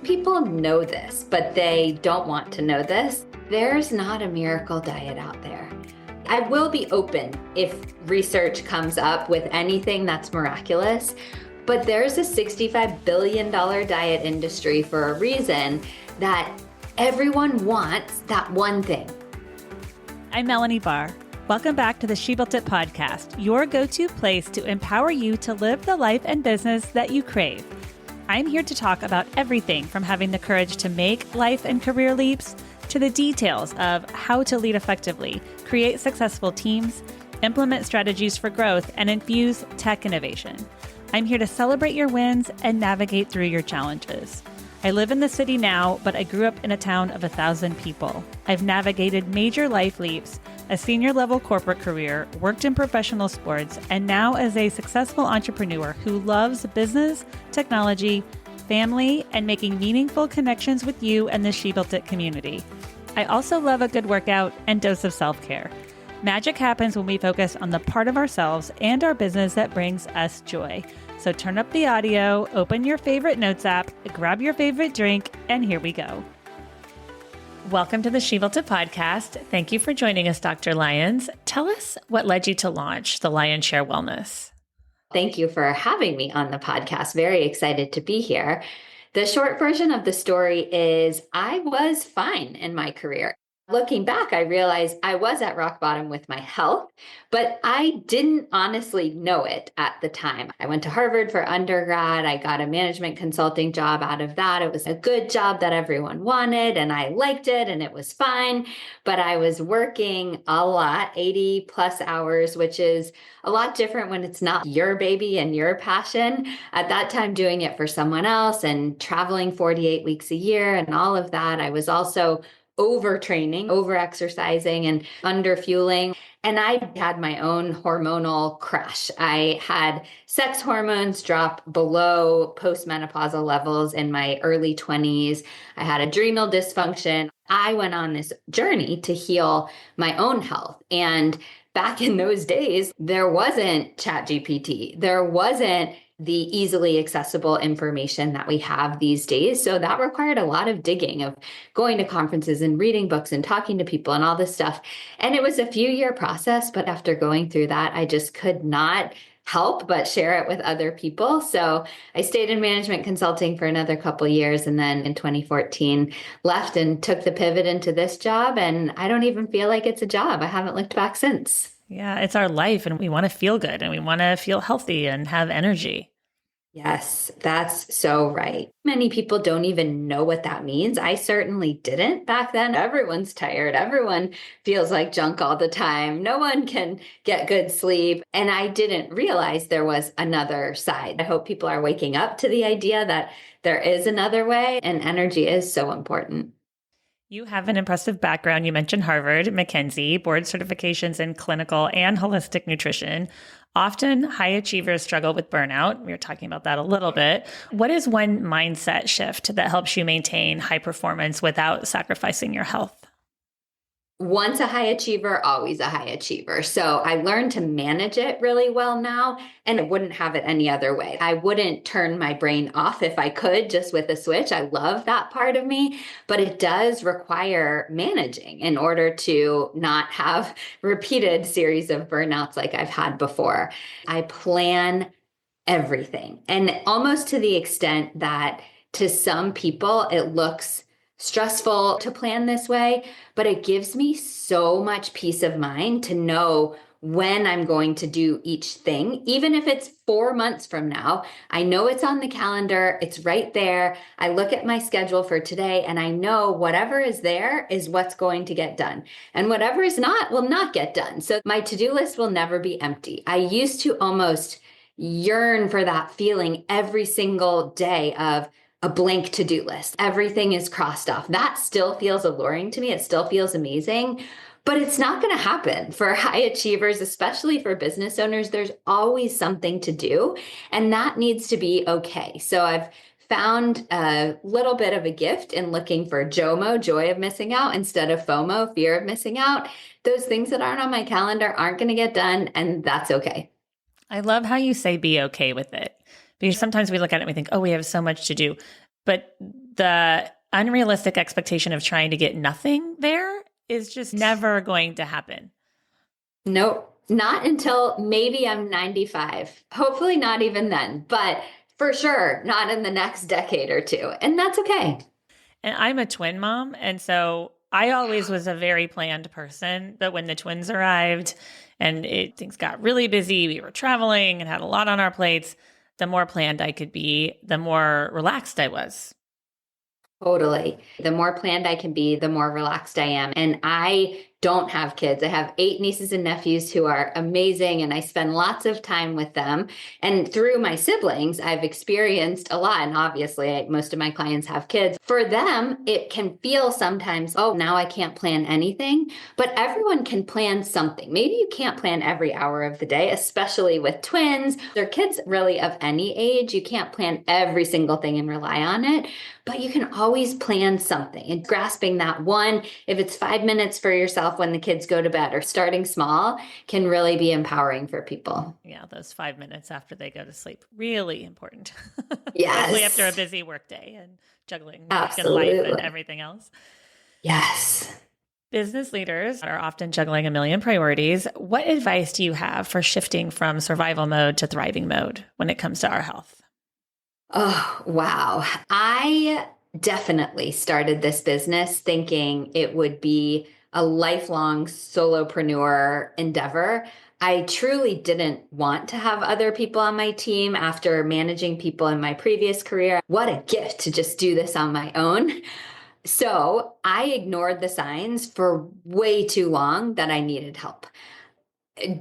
People know this, but they don't want to know this. There's not a miracle diet out there. I will be open if research comes up with anything that's miraculous, but there's a $65 billion diet industry for a reason that everyone wants that one thing. I'm Melanie Barr. Welcome back to the She Built It podcast, your go-to place to empower you to live the life and business that you crave. I'm here to talk about everything from having the courage to make life and career leaps to the details of how to lead effectively, create successful teams, implement strategies for growth, and infuse tech innovation. I'm here to celebrate your wins and navigate through your challenges. I live in the city now, but I grew up in a town of 1,000 people. I've navigated major life leaps, a senior level corporate career, worked in professional sports, and now as a successful entrepreneur who loves business, technology, family, and making meaningful connections with you and the She Built It community. I also love a good workout and dose of self-care. Magic happens when we focus on the part of ourselves and our business that brings us joy. So turn up the audio, open your favorite notes app, grab your favorite drink, and here we go. Welcome to the She Built It podcast. Thank you for joining us, Dr. Lyons. Tell us what led you to launch the Lyons Share Wellness. Thank you for having me on the podcast. Very excited to be here. The short version of the story is I was fine in my career. Looking back, I realized I was at rock bottom with my health, but I didn't honestly know it at the time. I went to Harvard for undergrad. I got a management consulting job out of that. It was a good job that everyone wanted, and I liked it, and it was fine. But I was working a lot, 80 plus hours, which is a lot different when it's not your baby and your passion. At that time, doing it for someone else and traveling 48 weeks a year and all of that. I was also overtraining, over exercising, and under fueling. And I had my own hormonal crash. I had sex hormones drop below postmenopausal levels in my early 20s. I had adrenal dysfunction. I went on this journey to heal my own health. And back in those days, there wasn't ChatGPT. There wasn't the easily accessible information that we have these days. So that required a lot of digging, of going to conferences and reading books and talking to people and all this stuff. And it was a few-year process, but after going through that, I just could not help but share it with other people. So I stayed in management consulting for another couple of years, and then in 2014 left and took the pivot into this job. And I don't even feel like it's a job. I haven't looked back since. Yeah, it's our life, and we want to feel good, and we want to feel healthy and have energy. Yes, that's so right. Many people don't even know what that means. I certainly didn't back then. Everyone's tired. Everyone feels like junk all the time. No one can get good sleep. And I didn't realize there was another side. I hope people are waking up to the idea that there is another way, and energy is so important. You have an impressive background. You mentioned Harvard, McKinsey, board certifications in clinical and holistic nutrition. Often high achievers struggle with burnout. We were talking about that a little bit. What is one mindset shift that helps you maintain high performance without sacrificing your health? Once a high achiever, always a high achiever. So I learned to manage it really well now, and I wouldn't have it any other way. I wouldn't turn my brain off if I could, just with a switch. I love that part of me, but it does require managing in order to not have repeated series of burnouts like I've had before. I plan everything, and almost to the extent that to some people, it looks stressful to plan this way, but it gives me so much peace of mind to know when I'm going to do each thing. Even if it's 4 months from now, I know it's on the calendar, it's right there. I look at my schedule for today and I know whatever is there is what's going to get done. And whatever is not will not get done. So my to-do list will never be empty. I used to almost yearn for that feeling every single day of a blank to-do list. Everything is crossed off. That still feels alluring to me. It still feels amazing, but it's not going to happen for high achievers, especially for business owners. There's always something to do, and that needs to be okay. So I've found a little bit of a gift in looking for JOMO, joy of missing out, instead of FOMO, fear of missing out. Those things that aren't on my calendar aren't going to get done, and that's okay. I love how you say be okay with it. Because sometimes we look at it and we think, oh, we have so much to do. But the unrealistic expectation of trying to get nothing there is just never going to happen. Nope, not until maybe I'm 95. Hopefully not even then, but for sure not in the next decade or two. And that's okay. And I'm a twin mom. And so I always was a very planned person. But when the twins arrived and things got really busy, we were traveling and had a lot on our plates, the more planned I could be, the more relaxed I was. Totally. The more planned I can be, the more relaxed I am. And I don't have kids. I have 8 nieces and nephews who are amazing, and I spend lots of time with them. And through my siblings, I've experienced a lot. And obviously, most of my clients have kids. For them, it can feel sometimes, oh, now I can't plan anything, but everyone can plan something. Maybe you can't plan every hour of the day, especially with twins. They're kids really of any age. You can't plan every single thing and rely on it, but you can always plan something. And grasping that one, if it's 5 minutes for yourself when the kids go to bed, or starting small, can really be empowering for people. Yeah, those 5 minutes after they go to sleep, really important. Yes. Especially after a busy workday and juggling work Absolutely. and life and everything else. Yes. Business leaders are often juggling a million priorities. What advice do you have for shifting from survival mode to thriving mode when it comes to our health? Oh, wow. I definitely started this business thinking it would be a lifelong solopreneur endeavor. I truly didn't want to have other people on my team after managing people in my previous career. What a gift to just do this on my own. So I ignored the signs for way too long that I needed help.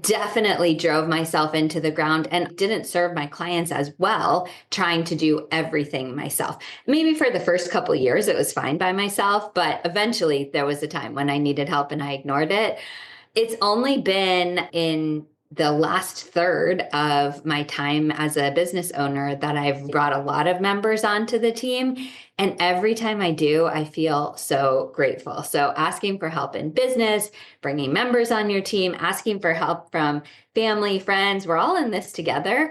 Definitely drove myself into the ground and didn't serve my clients as well, trying to do everything myself. Maybe for the first couple of years, it was fine by myself, but eventually there was a time when I needed help and I ignored it. It's only been in the last third of my time as a business owner that I've brought a lot of members onto the team. And every time I do, I feel so grateful. So asking for help in business, bringing members on your team, asking for help from family, friends, we're all in this together.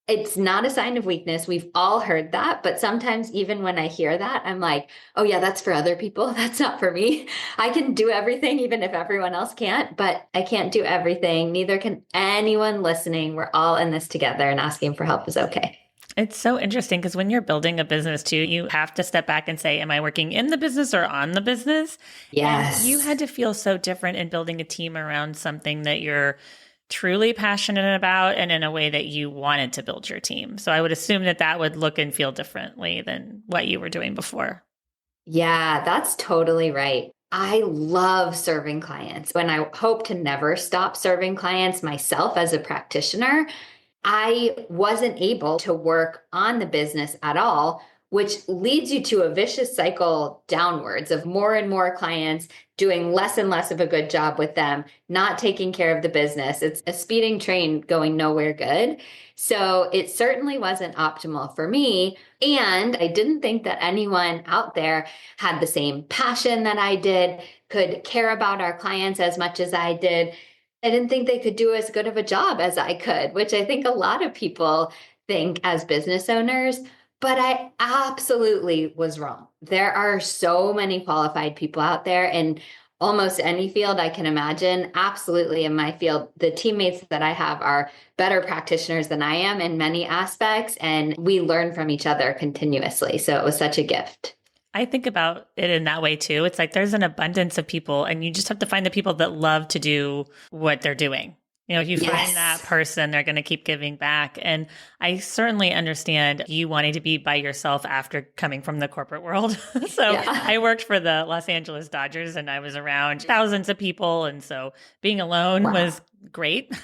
It's not a sign of weakness. We've all heard that. But sometimes, even when I hear that, I'm like, oh, yeah, that's for other people. That's not for me. I can do everything, even if everyone else can't, but I can't do everything. Neither can anyone listening. We're all in this together, and asking for help is okay. It's so interesting because when you're building a business too, you have to step back and say, am I working in the business or on the business? Yes. And you had to feel so different in building a team around something that you're truly passionate about and in a way that you wanted to build your team. So I would assume that that would look and feel differently than what you were doing before. Yeah, that's totally right. I love serving clients, and I hope to never stop serving clients myself as a practitioner. I wasn't able to work on the business at all, which leads you to a vicious cycle downwards of more and more clients doing less and less of a good job with them, not taking care of the business. It's a speeding train going nowhere good. So it certainly wasn't optimal for me. And I didn't think that anyone out there had the same passion that I did, could care about our clients as much as I did. I didn't think they could do as good of a job as I could, which I think a lot of people think as business owners, but I absolutely was wrong. There are so many qualified people out there in almost any field I can imagine. Absolutely, in my field, the teammates that I have are better practitioners than I am in many aspects, and we learn from each other continuously. So it was such a gift. I think about it in that way too. It's like there's an abundance of people, and you just have to find the people that love to do what they're doing. You know, if you find that person, they're going to keep giving back. And I certainly understand you wanting to be by yourself after coming from the corporate world. So I worked for the Los Angeles Dodgers and I was around thousands of people. And so being alone was great.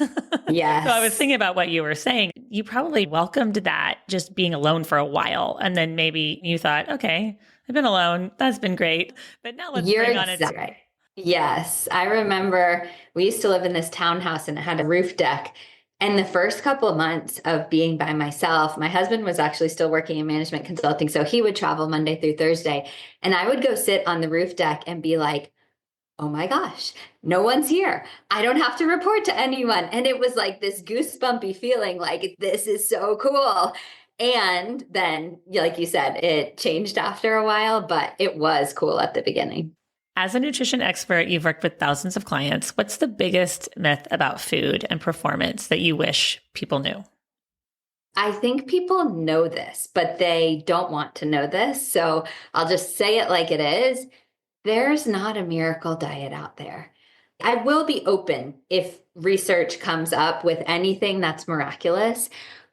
Yes. So I was thinking about what you were saying. You probably welcomed that, just being alone for a while. And then maybe you thought, okay, I've been alone. That's been great. But now let's bring on it. Right. Yes. I remember we used to live in this townhouse and it had a roof deck. And the first couple of months of being by myself, my husband was actually still working in management consulting. So he would travel Monday through Thursday. And I would go sit on the roof deck and be like, oh my gosh, no one's here. I don't have to report to anyone. And it was like this goosebumpy feeling like, this is so cool. And then, like you said, it changed after a while, but it was cool at the beginning. As a nutrition expert, you've worked with thousands of clients. What's the biggest myth about food and performance that you wish people knew? I think people know this, but they don't want to know this. So I'll just say it like it is. There's not a miracle diet out there. I will be open if research comes up with anything that's miraculous,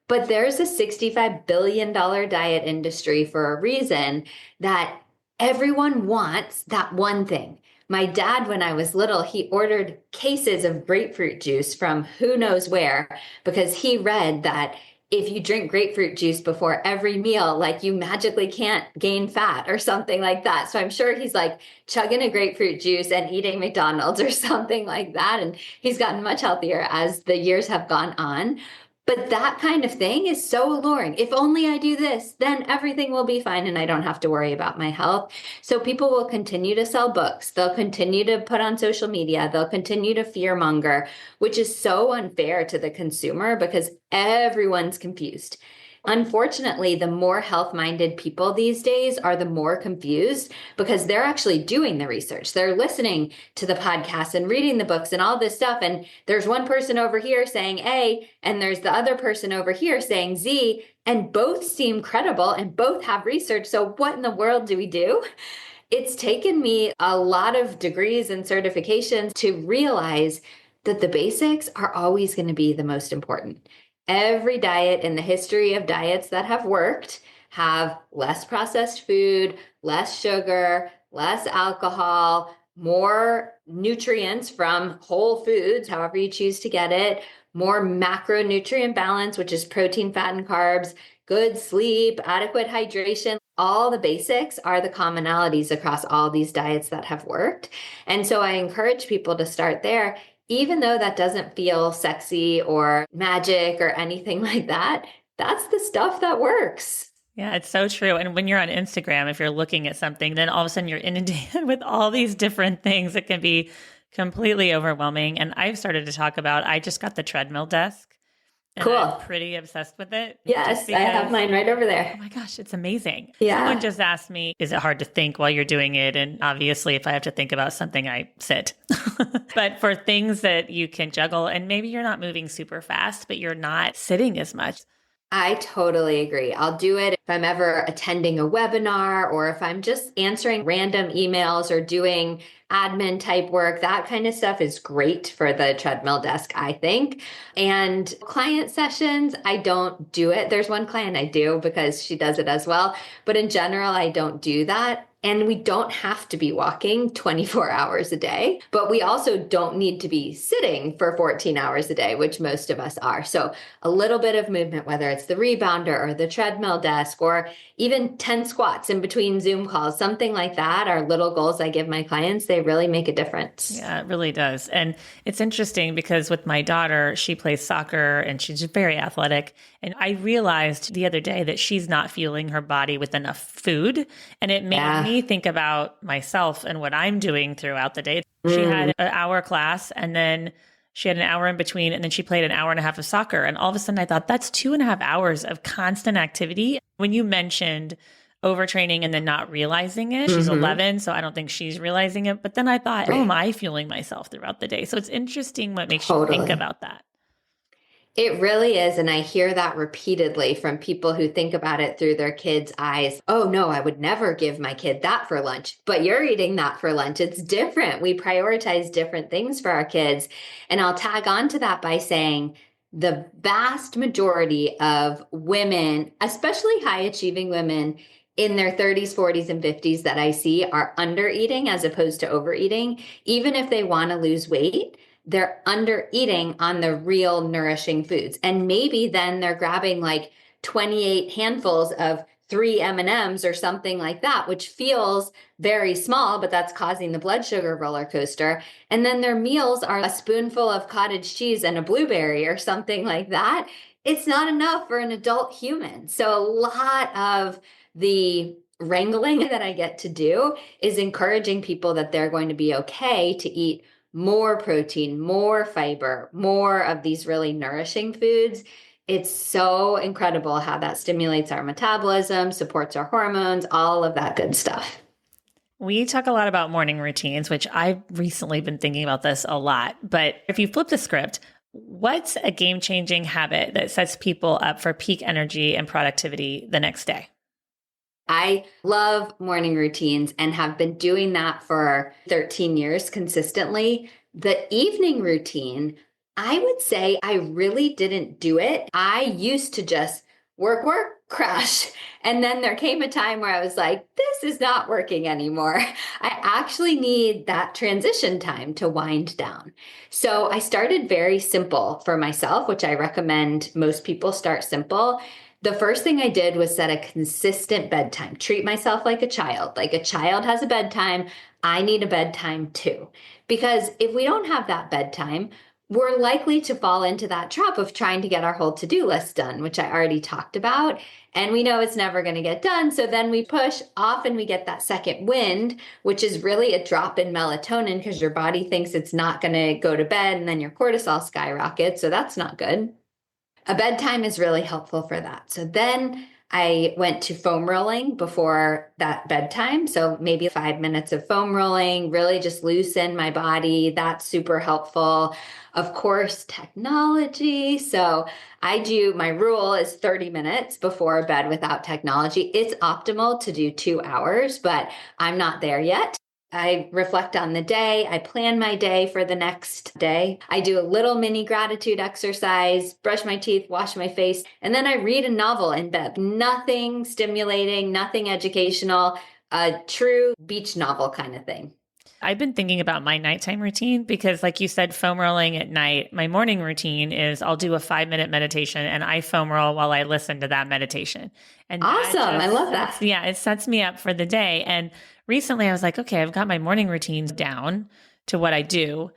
but there's a $65 billion diet industry for a reason that everyone wants that one thing. My dad, when I was little, he ordered cases of grapefruit juice from who knows where because he read that if you drink grapefruit juice before every meal, like you magically can't gain fat or something like that. So I'm sure he's like chugging a grapefruit juice and eating McDonald's or something like that. And he's gotten much healthier as the years have gone on. But that kind of thing is so alluring. If only I do this, then everything will be fine and I don't have to worry about my health. So people will continue to sell books. They'll continue to put on social media. They'll continue to fear monger, which is so unfair to the consumer because everyone's confused. Unfortunately, the more health-minded people these days are the more confused because they're actually doing the research. They're listening to the podcasts and reading the books and all this stuff. And there's one person over here saying A, and there's the other person over here saying Z, and both seem credible and both have research. So what in the world do we do? It's taken me a lot of degrees and certifications to realize that the basics are always going to be the most important. Every diet in the history of diets that have worked have less processed food, less sugar, less alcohol, more nutrients from whole foods, however you choose to get it, more macronutrient balance, which is protein, fat, and carbs, good sleep, adequate hydration. All the basics are the commonalities across all these diets that have worked. And so I encourage people to start there. Even though that doesn't feel sexy or magic or anything like that, that's the stuff that works. Yeah, it's so true. And when you're on Instagram, if you're looking at something, then all of a sudden you're inundated with all these different things. It can be completely overwhelming. And I've started to talk about, I just got the treadmill desk. And Cool. I'm pretty obsessed with it. Yes, I have mine right over there. Oh my gosh, it's amazing. Yeah. Someone just asked me, is it hard to think while you're doing it? And obviously, if I have to think about something, I sit. But for things that you can juggle, and maybe you're not moving super fast, but you're not sitting as much. I totally agree. I'll do it if I'm ever attending a webinar or if I'm just answering random emails or doing admin type work. That kind of stuff is great for the treadmill desk, I think. And client sessions, I don't do it. There's one client I do because she does it as well. But in general, I don't do that. And we don't have to be walking 24 hours a day, but we also don't need to be sitting for 14 hours a day, which most of us are. So a little bit of movement, whether it's the rebounder or the treadmill desk, or even 10 squats in between Zoom calls, something like that are little goals I give my clients. They really make a difference. Yeah, it really does. And it's interesting because with my daughter, she plays soccer and she's very athletic. And I realized the other day that she's not fueling her body with enough food. And it made me think about myself and what I'm doing throughout the day. She had an hour class and then she had an hour in between and then she played an hour and a half of soccer. And all of a sudden I thought that's 2.5 hours of constant activity. When you mentioned overtraining and then not realizing it, she's 11, so I don't think she's realizing it. But then I thought, oh, am I fueling myself throughout the day? So it's interesting what makes you think about that. It really is. And I hear that repeatedly from people who think about it through their kids' eyes. Oh, no, I would never give my kid that for lunch, but you're eating that for lunch. It's different. We prioritize different things for our kids. And I'll tag on to that by saying the vast majority of women, especially high achieving women in their 30s, 40s, and 50s that I see are under eating as opposed to overeating. Even if they want to lose weight, they're under eating on the real nourishing foods. And maybe then they're grabbing like 28 handfuls of 3 M&Ms or something like that, which feels very small, but that's causing the blood sugar roller coaster. And then their meals are a spoonful of cottage cheese and a blueberry or something like that. It's not enough for an adult human. So a lot of the wrangling that I get to do is encouraging people that they're going to be okay to eat more protein, more fiber, more of these really nourishing foods. It's so incredible how that stimulates our metabolism, supports our hormones, all of that good stuff. We talk a lot about morning routines, which I've recently been thinking about this a lot. But if you flip the script, what's a game-changing habit that sets people up for peak energy and productivity the next day? I love morning routines and have been doing that for 13 years consistently. The evening routine, I would say I really didn't do it. I used to just work, crash. And then there came a time where I was like, this is not working anymore. I actually need that transition time to wind down. So I started very simple for myself, which I recommend most people start simple. The first thing I did was set a consistent bedtime, treat myself like a child. Like a child has a bedtime, I need a bedtime too. Because if we don't have that bedtime, we're likely to fall into that trap of trying to get our whole to-do list done, which I already talked about. And we know it's never going to get done. So then we push. Often we get that second wind, which is really a drop in melatonin because your body thinks it's not going to go to bed, and then your cortisol skyrockets. So that's not good. A bedtime is really helpful for that. So then I went to foam rolling before that bedtime. So maybe 5 minutes of foam rolling, really just loosen my body. That's super helpful. Of course, technology. So my rule is 30 minutes before bed without technology. It's optimal to do 2 hours, but I'm not there yet. I reflect on the day. I plan my day for the next day. I do a little mini gratitude exercise, brush my teeth, wash my face, and then I read a novel in bed. Nothing stimulating, nothing educational, a true beach novel kind of thing. I've been thinking about my nighttime routine because, like you said, foam rolling at night. My morning routine is I'll do a 5-minute meditation and I foam roll while I listen to that meditation. And awesome. I love that. Yeah, it sets me up for the day. And recently I was like, okay, I've got my morning routines down to what I do.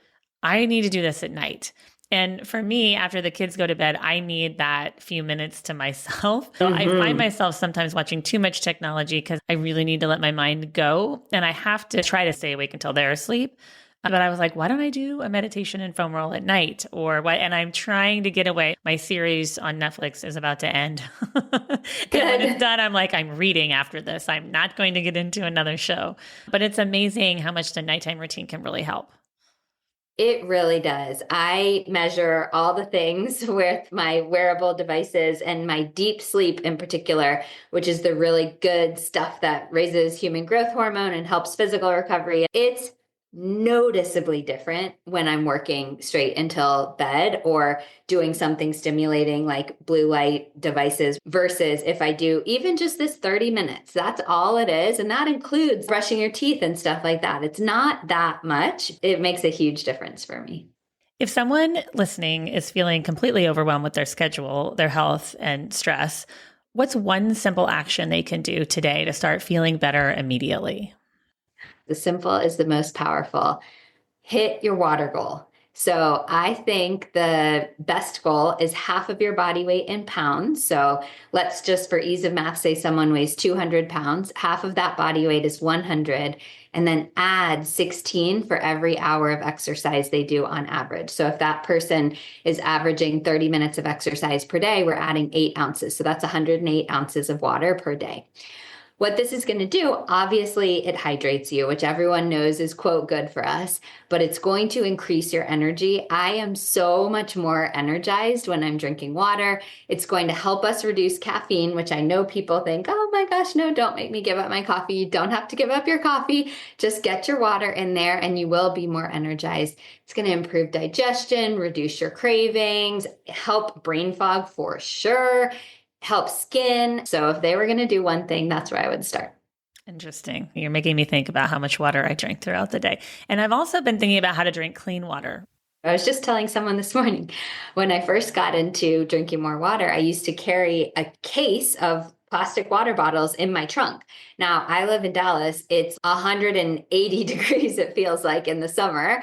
I need to do this at night. And for me, after the kids go to bed, I need that few minutes to myself. So I find myself sometimes watching too much technology because I really need to let my mind go. And I have to try to stay awake until they're asleep. But I was like, why don't I do a meditation and foam roll at night or what? And I'm trying to get away. My series on Netflix is about to end. And when it's done, I'm like, I'm reading after this. I'm not going to get into another show. But it's amazing how much the nighttime routine can really help. It really does. I measure all the things with my wearable devices and my deep sleep in particular, which is the really good stuff that raises human growth hormone and helps physical recovery. It's noticeably different when I'm working straight until bed or doing something stimulating like blue light devices versus if I do even just this 30 minutes. That's all it is. And that includes brushing your teeth and stuff like that. It's not that much. It makes a huge difference for me. If someone listening is feeling completely overwhelmed with their schedule, their health, and stress, what's one simple action they can do today to start feeling better immediately? The simple is the most powerful. Hit your water goal. So I think the best goal is half of your body weight in pounds. So let's just, for ease of math, say someone weighs 200 pounds. Half of that body weight is 100. And then add 16 for every hour of exercise they do on average. So if that person is averaging 30 minutes of exercise per day, we're adding 8 ounces. So that's 108 ounces of water per day. What this is going to do, obviously, it hydrates you, which everyone knows is, quote, good for us, but it's going to increase your energy. I am so much more energized when I'm drinking water. It's going to help us reduce caffeine, which I know people think, oh my gosh, no, don't make me give up my coffee. You don't have to give up your coffee. Just get your water in there and you will be more energized. It's going to improve digestion, reduce your cravings, help brain fog for sure. Help skin. So if they were going to do one thing, that's where I would start. Interesting. You're making me think about how much water I drink throughout the day. And I've also been thinking about how to drink clean water. I was just telling someone this morning, when I first got into drinking more water, I used to carry a case of plastic water bottles in my trunk. Now, I live in Dallas. It's 180 degrees, it feels like, in the summer.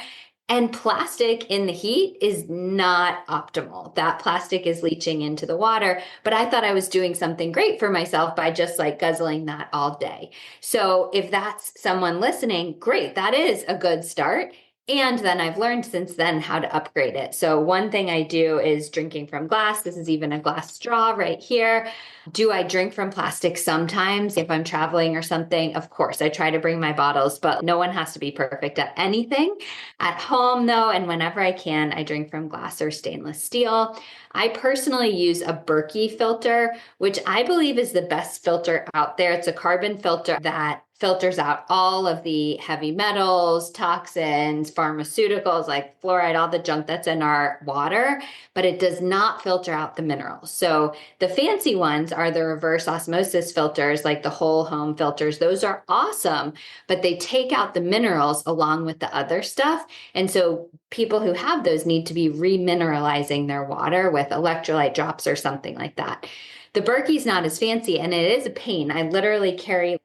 And plastic in the heat is not optimal. That plastic is leaching into the water, but I thought I was doing something great for myself by just like guzzling that all day. So if that's someone listening, great, that is a good start. And then I've learned since then how to upgrade it. So one thing I do is drinking from glass. This is even a glass straw right here. Do I drink from plastic sometimes if I'm traveling or something? Of course, I try to bring my bottles, but no one has to be perfect at anything. At home, though, and whenever I can, I drink from glass or stainless steel. I personally use a Berkey filter, which I believe is the best filter out there. It's a carbon filter that filters out all of the heavy metals, toxins, pharmaceuticals like fluoride, all the junk that's in our water, but it does not filter out the minerals. So the fancy ones are the reverse osmosis filters, like the whole home filters. Those are awesome, but they take out the minerals along with the other stuff. And so people who have those need to be remineralizing their water with electrolyte drops or something like that. The Berkey's not as fancy, and it is a pain. I literally carry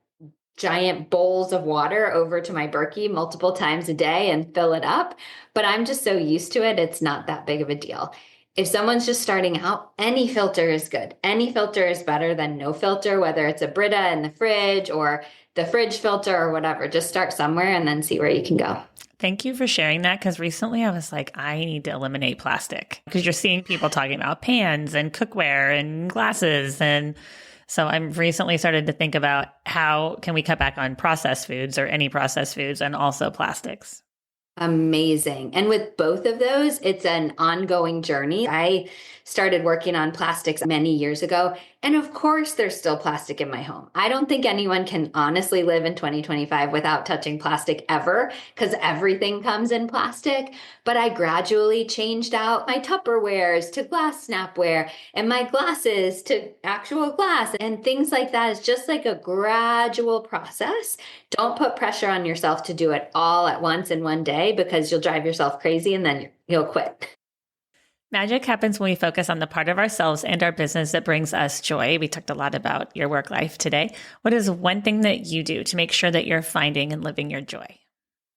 giant bowls of water over to my Berkey multiple times a day and fill it up. But I'm just so used to it, it's not that big of a deal. If someone's just starting out, any filter is good. Any filter is better than no filter, whether it's a Brita in the fridge or the fridge filter or whatever. Just start somewhere and then see where you can go. Thank you for sharing that, because recently I was like, I need to eliminate plastic, because you're seeing people talking about pans and cookware and glasses. And so I've recently started to think about how can we cut back on processed foods or any processed foods and also plastics. Amazing. And with both of those, it's an ongoing journey. I started working on plastics many years ago. And of course, there's still plastic in my home. I don't think anyone can honestly live in 2025 without touching plastic ever, because everything comes in plastic. But I gradually changed out my Tupperwares to glass Snapware and my glasses to actual glass and things like that. Is just like a gradual process. Don't put pressure on yourself to do it all at once in one day, because you'll drive yourself crazy and then you'll quit. Magic happens when we focus on the part of ourselves and our business that brings us joy. We talked a lot about your work life today. What is one thing that you do to make sure that you're finding and living your joy?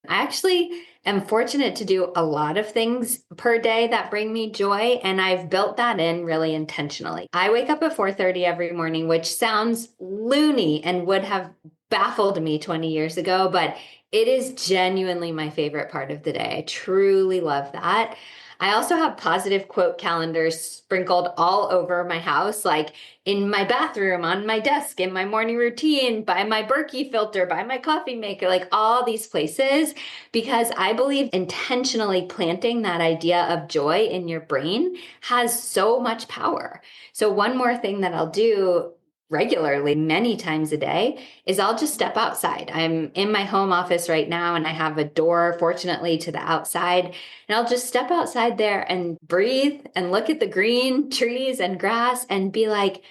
I actually am fortunate to do a lot of things per day that bring me joy, and I've built that in really intentionally. I wake up at 4:30 every morning, which sounds loony and would have baffled me 20 years ago, but it is genuinely my favorite part of the day. I truly love that. I also have positive quote calendars sprinkled all over my house, like in my bathroom, on my desk, in my morning routine, by my Berkey filter, by my coffee maker, like all these places, because I believe intentionally planting that idea of joy in your brain has so much power. So one more thing that I'll do regularly, many times a day, is I'll just step outside. I'm in my home office right now and I have a door, fortunately, to the outside. And I'll just step outside there and breathe and look at the green trees and grass and be like,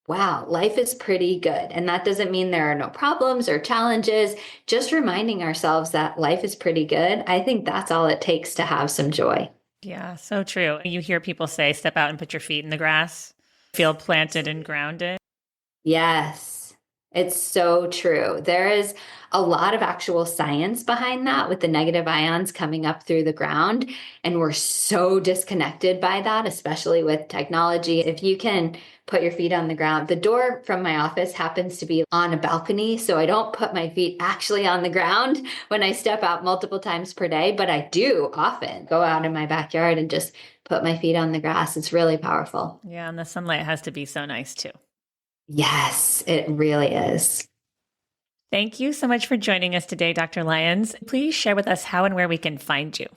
wow, life is pretty good. And that doesn't mean there are no problems or challenges. Just reminding ourselves that life is pretty good. I think that's all it takes to have some joy. Yeah, so true. You hear people say, step out and put your feet in the grass, feel planted and grounded. Yes, it's so true. There is a lot of actual science behind that with the negative ions coming up through the ground. And we're so disconnected by that, especially with technology. If you can put your feet on the ground, the door from my office happens to be on a balcony. So I don't put my feet actually on the ground when I step out multiple times per day, but I do often go out in my backyard and just put my feet on the grass. It's really powerful. Yeah, and the sunlight has to be so nice too. Yes, it really is. Thank you so much for joining us today, Dr. Lyons. Please share with us how and where we can find you.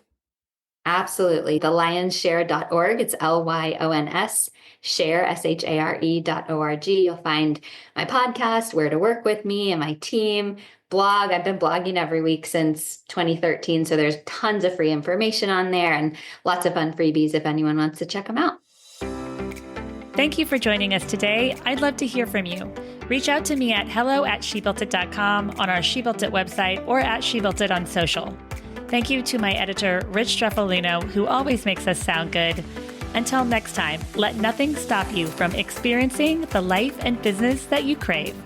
Absolutely. The lyonsshare.org. It's Lyons share, share.org. You'll find my podcast, where to work with me and my team, blog. I've been blogging every week since 2013. So there's tons of free information on there and lots of fun freebies if anyone wants to check them out. Thank you for joining us today. I'd love to hear from you. Reach out to me at hello@shebuiltit.com, on our She Built It website, or at She Built It on social. Thank you to my editor, Rich Streffolino, who always makes us sound good. Until next time, let nothing stop you from experiencing the life and business that you crave.